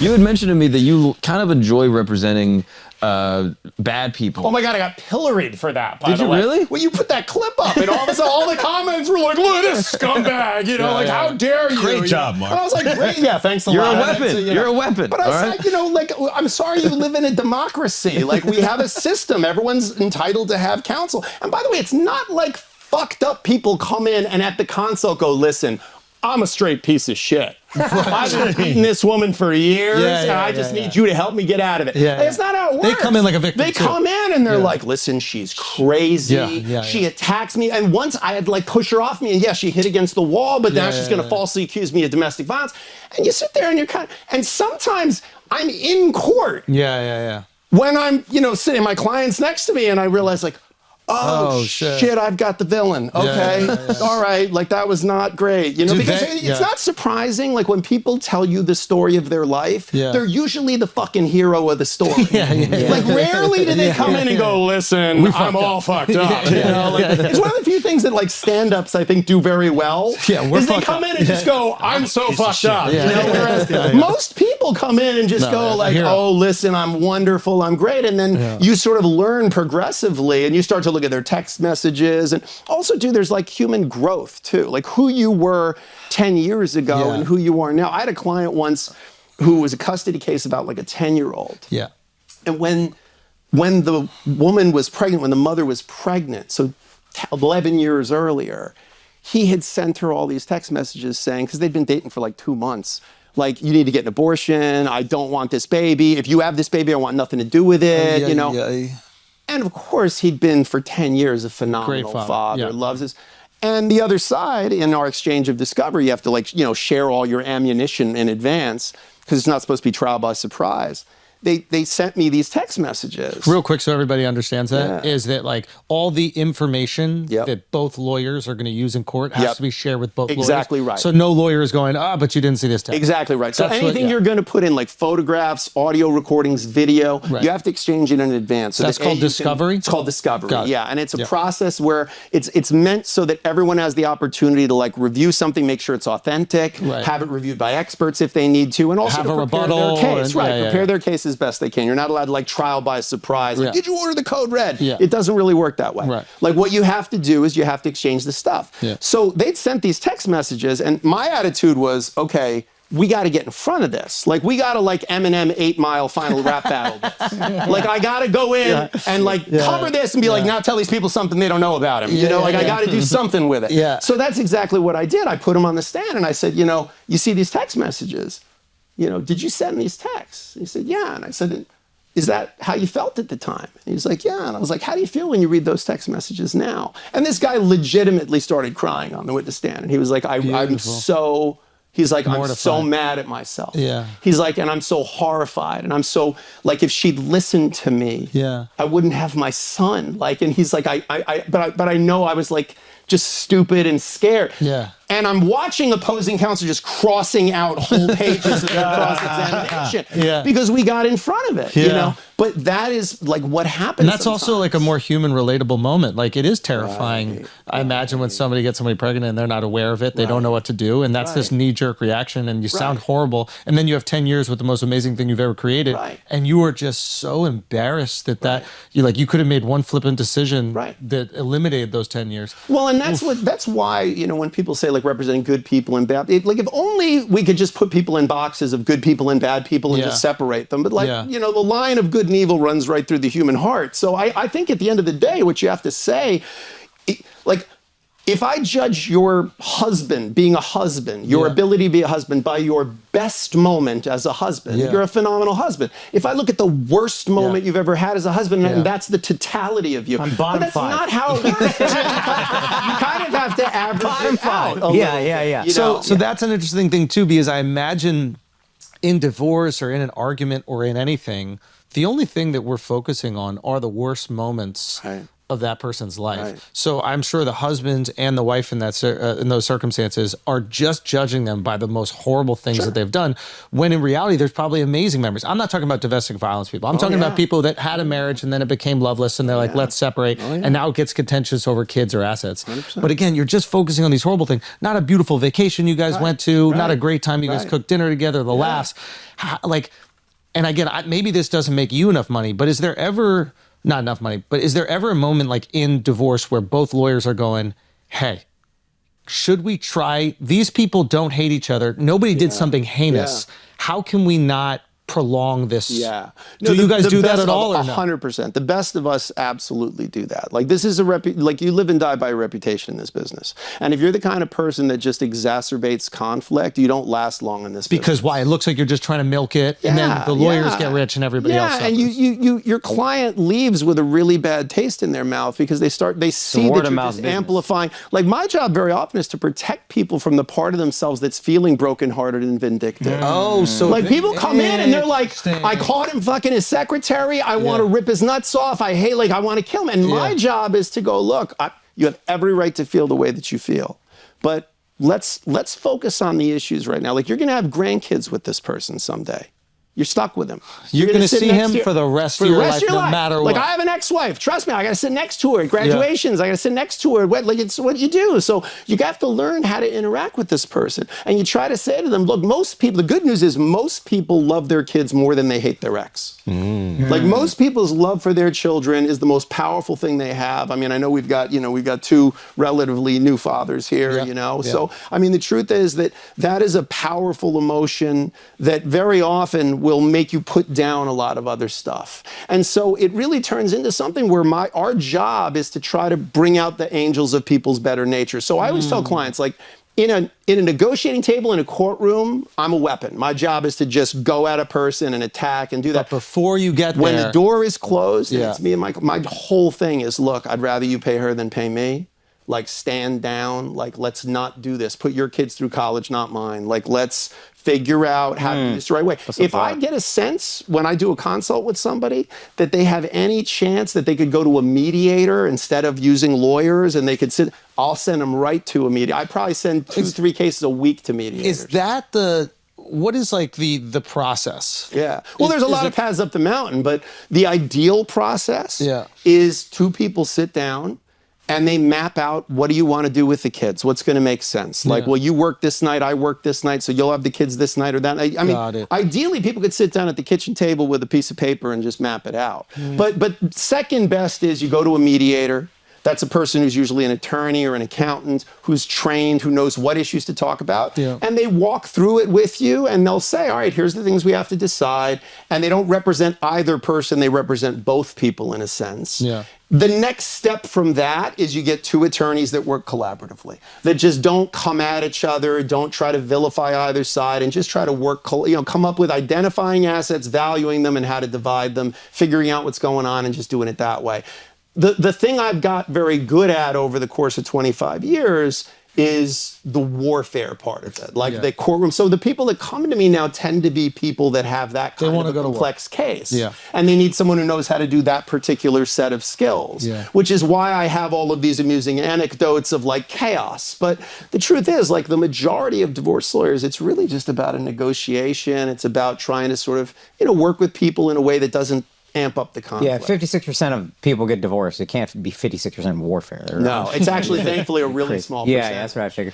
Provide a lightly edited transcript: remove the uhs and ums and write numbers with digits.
You had mentioned to me that you kind of enjoy representing bad people. Oh my God, I got pilloried for that, by the way. Did you really? Well, you put that clip up, and all of a sudden, all the comments were like, look at this scumbag, you know, how dare you? Great job, Mark. And I was like, great, yeah, thanks a lot. You're a weapon. You're a weapon. But I said, you know, like, I'm sorry you live in a democracy. Like, we have a system. Everyone's entitled to have counsel. And by the way, it's not like fucked up people come in and at the console go, listen, I'm a straight piece of shit. I've been beating this woman for years, and I just need you to help me get out of it. It's not how it works. They come in like a victim. They come in and they're like, listen, she's crazy. She attacks me. And once I had to like push her off me, and she hit against the wall, but now she's going to falsely accuse me of domestic violence. And you sit there and you're kind of, and sometimes I'm in court. When I'm, you know, sitting, my client's next to me, and I realize like, oh shit, I've got the villain. Okay, all right, like that was not great. You know, because it's not surprising. Like when people tell you the story of their life, they're usually the fucking hero of the story. Like rarely do they come in and go, listen, I'm all fucked up. You know, like, it's one of the few things that like stand-ups I think do very well. Is they come in and just go, I'm so fucked up. You know, whereas most people come in and just go like, oh, listen, I'm wonderful, I'm great, and then you sort of learn progressively, and you start to look at their text messages, and also too, there's like human growth too, like who you were 10 years ago and who you are now. I had a client once who was a custody case about like a 10-year-old. And when the woman was pregnant, when the mother was pregnant, so 11 years earlier, he had sent her all these text messages saying, because they'd been dating for like 2 months, like, you need to get an abortion, I don't want this baby, if you have this baby, I want nothing to do with it, you know. And of course, he'd been for 10 years a phenomenal father, loves his. And the other side, in our exchange of discovery, you have to like, you know, share all your ammunition in advance because it's not supposed to be trial by surprise. They sent me these text messages. Real quick so everybody understands that, is that like all the information that both lawyers are going to use in court has to be shared with both lawyers. Exactly right. So no lawyer is going, but you didn't see this text. Exactly right. So anything you're going to put in like photographs, audio recordings, video, you have to exchange it in advance. So that's called discovery? It's called discovery, and it's a process where it's meant so that everyone has the opportunity to like review something, make sure it's authentic, have it reviewed by experts if they need to, and also have to a prepare rebuttal their case. Prepare their case as best they can. You're not allowed to like trial by surprise. Like, did you order the code red? It doesn't really work that way. Like what you have to do is you have to exchange the stuff. So they'd sent these text messages, and my attitude was, okay, we got to get in front of this. Like we got to like Eminem 8 Mile final rap battle this. Like I got to go in and like cover this and be like, now tell these people something they don't know about him. You know, like I got to do something with it. So that's exactly what I did. I put him on the stand and I said, you know, you see these text messages. You know, did you send these texts? And he said, yeah. And I said, is that how you felt at the time? And he was like, yeah. And I was like, how do you feel when you read those text messages now? And this guy legitimately started crying on the witness stand. And he was like, I'm so, he's like, I'm so mad at myself. He's like, and I'm so horrified. And I'm so, like, if she'd listened to me, I wouldn't have my son. Like, and he's like, but I know I was like, just stupid and scared. And I'm watching opposing counsel just crossing out whole pages of their cross-examination because we got in front of it, you know? But that is like what happens. And that's also like a more human, relatable moment. Like it is terrifying. I imagine when somebody gets somebody pregnant and they're not aware of it, they don't know what to do. And that's this knee-jerk reaction and you sound horrible. And then you have 10 years with the most amazing thing you've ever created. And you are just so embarrassed that you could have made one flippant decision that eliminated those 10 years. Well, and that's why, you know, when people say like representing good people and bad, like if only we could just put people in boxes of good people and bad people and just separate them. But like, you know, the line of good and evil runs right through the human heart. So I think at the end of the day, what you have to say, like, if I judge your husband being a husband, your ability to be a husband by your best moment as a husband, you're a phenomenal husband. If I look at the worst moment you've ever had as a husband, and that's the totality of you. I'm bottom but that's 5. not how it works. You kind of have to average it out. Yeah. So that's an interesting thing too, because I imagine in divorce or in an argument or in anything, the only thing that we're focusing on are the worst moments of that person's life. Right. So I'm sure the husband and the wife in in those circumstances are just judging them by the most horrible things that they've done, when in reality there's probably amazing memories. I'm not talking about domestic violence people. I'm talking about people that had a marriage and then it became loveless and they're like, let's separate, and now it gets contentious over kids or assets. 100%. But again, you're just focusing on these horrible things. Not a beautiful vacation you guys went to, not a great time you guys cooked dinner together, the laughs. Like, and again, maybe this doesn't make you enough money, but is there ever... not enough money, but is there ever a moment like in divorce where both lawyers are going, hey, should we try? These people don't hate each other. Nobody did something heinous. How can we not prolong this? No, do you guys do that at all or no? 100%. The best of us absolutely do that. Like this is like you live and die by a reputation in this business. And if you're the kind of person that just exacerbates conflict, you don't last long in this business. Because why? It looks like you're just trying to milk it and then the lawyers get rich and everybody else suffers. And your client leaves with a really bad taste in their mouth because they see that you're just amplifying. Like my job very often is to protect people from the part of themselves that's feeling brokenhearted and vindictive. Oh, so like people come in and they're like, I caught him fucking his secretary. I want to rip his nuts off. I want to kill him. And my job is to go, look, you have every right to feel the way that you feel. But let's focus on the issues right now. Like you're going to have grandkids with this person someday. You're stuck with him. You're going to see him for the rest of your life, no matter what. Like I have an ex-wife. Trust me, I got to sit next to her at graduations. I got to sit next to her. Like it's what you do. So you have to learn how to interact with this person. And you try to say to them, look, most people, the good news is most people love their kids more than they hate their ex. Like most people's love for their children is the most powerful thing they have. I mean, I know we've got two relatively new fathers here, So, I mean, the truth is that is a powerful emotion that very often will make you put down a lot of other stuff. And so it really turns into something where our job is to try to bring out the angels of people's better nature. So I always tell clients, like, in a negotiating table in a courtroom, I'm a weapon. My job is to just go at a person and attack and do that. But before you get there, when the door is closed, and it's me and my whole thing is, look, I'd rather you pay her than pay me. Like, stand down. Like, let's not do this. Put your kids through college, not mine. Like, let's figure out how to do this the right way. If I get a sense when I do a consult with somebody that they have any chance that they could go to a mediator instead of using lawyers and they could sit, I'll send them right to a mediator. I probably send 2-3 cases a week to mediators. Is that what is like the process? Yeah. Well, there's a lot of paths up the mountain, but the ideal process is 2 people sit down and they map out, what do you want to do with the kids? What's going to make sense? Like, well, you work this night, I work this night, so you'll have the kids this night or that night. I mean, ideally, people could sit down at the kitchen table with a piece of paper and just map it out. But second best is you go to a mediator. That's a person who's usually an attorney or an accountant who's trained, who knows what issues to talk about. And they walk through it with you and they'll say, all right, here's the things we have to decide. And they don't represent either person, they represent both people in a sense. The next step from that is you get 2 attorneys that work collaboratively, that just don't come at each other, don't try to vilify either side, and just try to work, come up with identifying assets, valuing them, and how to divide them, figuring out what's going on, and just doing it that way. The thing I've got very good at over the course of 25 years is the warfare part of it, like the courtroom. So the people that come to me now tend to be people that have that kind of a complex case. And they need someone who knows how to do that particular set of skills, which is why I have all of these amusing anecdotes of like chaos. But the truth is, like the majority of divorce lawyers, it's really just about a negotiation. It's about trying to sort of, work with people in a way that doesn't amp up the conflict. 56% of people get divorced. It can't be 56% warfare. No, it's actually thankfully a really small percentage. Yeah, that's what I figured.